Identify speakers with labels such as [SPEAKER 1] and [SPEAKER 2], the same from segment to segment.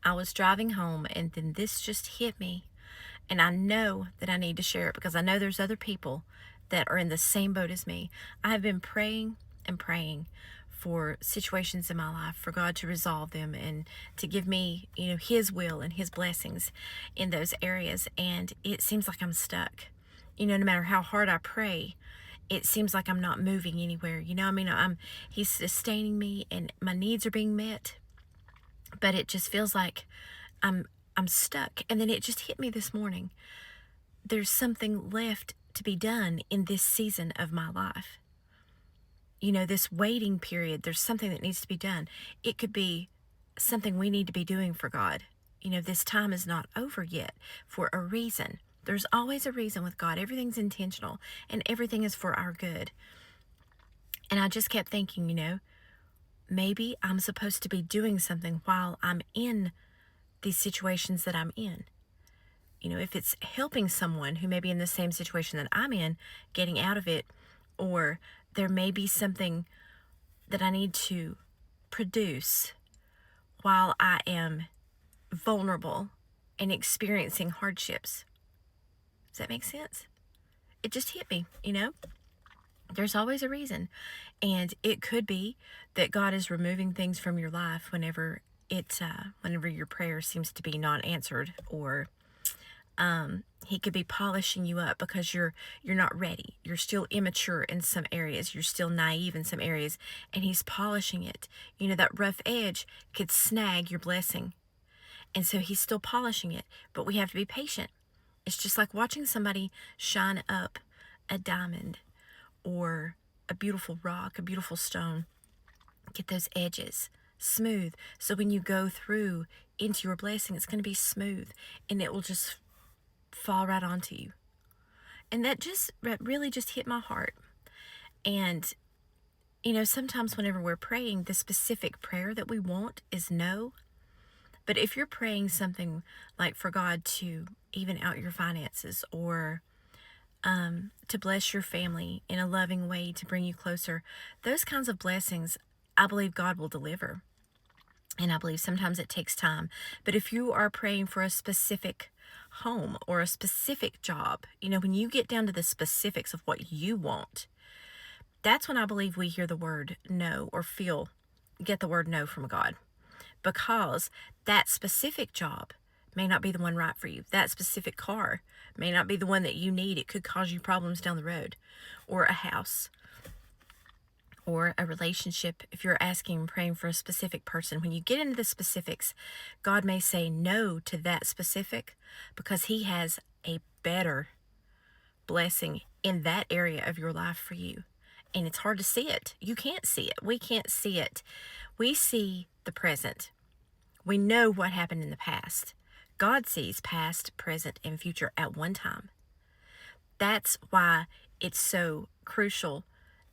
[SPEAKER 1] I was driving home and then this just hit me. And I know that I need to share it because I know there's other people that are in the same boat as me. I have been praying and praying for situations in my life for God to resolve them and to give me, His will and His blessings in those areas. And it seems like I'm stuck. No matter how hard I pray, it seems like I'm not moving anywhere. He's sustaining me and my needs are being met, but it just feels like I'm I'm stuck. And then it just hit me this morning. There's something left to be done in this season of my life. This waiting period, there's something that needs to be done. It could be something we need to be doing for God. This time is not over yet for a reason. There's always a reason with God. Everything's intentional and everything is for our good. And I just kept thinking, maybe I'm supposed to be doing something while I'm in these situations that I'm in. If it's helping someone who may be in the same situation that I'm in, getting out of it, or there may be something that I need to produce while I am vulnerable and experiencing hardships. Does that make sense? It just hit me, There's always a reason. And it could be that God is removing things from your life whenever whenever your prayer seems to be not answered, or he could be polishing you up because you're not ready. You're still immature in some areas. You're still naive in some areas, and he's polishing it. That rough edge could snag your blessing. And so he's still polishing it, but we have to be patient. It's just like watching somebody shine up a diamond or a beautiful rock, a beautiful stone. Get those edges smooth. So when you go through into your blessing, it's going to be smooth and it will just fall right onto you. And that really just hit my heart. And, sometimes whenever we're praying, the specific prayer that we want is no. But if you're praying something like for God to even out your finances, or to bless your family in a loving way to bring you closer, those kinds of blessings, I believe God will deliver. And I believe sometimes it takes time. But if you are praying for a specific home or a specific job, when you get down to the specifics of what you want, that's when I believe we hear the word no, or get the word no from God. Because that specific job may not be the one right for you. That specific car may not be the one that you need. It could cause you problems down the road. Or a house. Or a relationship. If you're asking and praying for a specific person, when you get into the specifics, God may say no to that specific because he has a better blessing in that area of your life for you. And it's hard to see it. You can't see it. We can't see it. We see the present. We know what happened in the past. God sees past, present, and future at one time. That's why it's so crucial,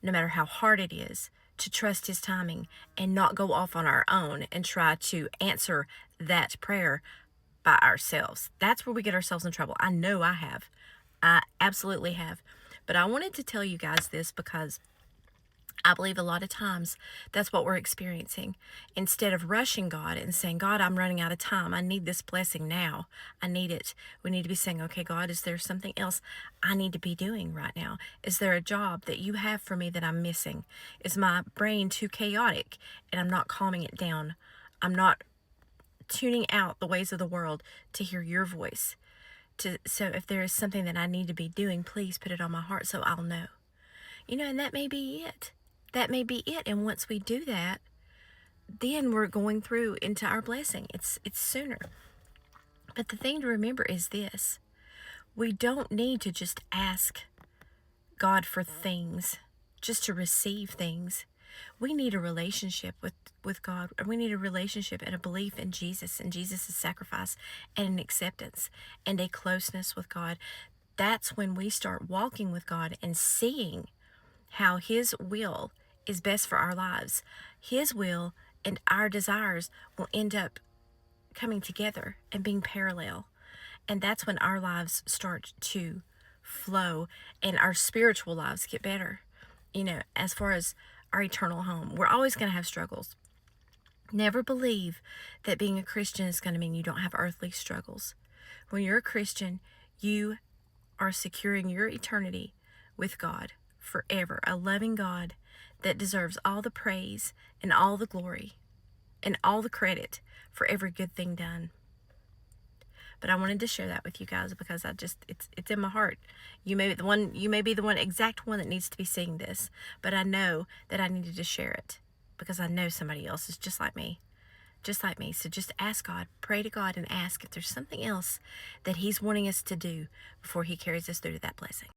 [SPEAKER 1] no matter how hard it is, to trust his timing and not go off on our own and try to answer that prayer by ourselves. That's where we get ourselves in trouble. I know I have. I absolutely have. But I wanted to tell you guys this because I believe a lot of times that's what we're experiencing. Instead of rushing God and saying, God, I'm running out of time. I need this blessing now. I need it. We need to be saying, okay, God, is there something else I need to be doing right now? Is there a job that you have for me that I'm missing? Is my brain too chaotic and I'm not calming it down? I'm not tuning out the ways of the world to hear your voice. So if there is something that I need to be doing, please put it on my heart so I'll know. And that may be it. That may be it. And once we do that, then we're going through into our blessing. It's sooner. But the thing to remember is this. We don't need to just ask God for things, just to receive things. We need a relationship with God. We need a relationship and a belief in Jesus and Jesus' sacrifice and an acceptance and a closeness with God. That's when we start walking with God and seeing how his will is best for our lives. His will and our desires will end up coming together and being parallel. And that's when our lives start to flow and our spiritual lives get better. As far as our eternal home, we're always going to have struggles. Never believe that being a Christian is going to mean you don't have earthly struggles. When you're a Christian, you are securing your eternity with God forever, a loving God that deserves all the praise and all the glory and all the credit for every good thing done. But I wanted to share that with you guys because it's in my heart. You may be the one exact one that needs to be seeing this, but I know that I needed to share it because I know somebody else is just like me. Just like me. So just ask God, pray to God and ask if there's something else that He's wanting us to do before He carries us through to that blessing.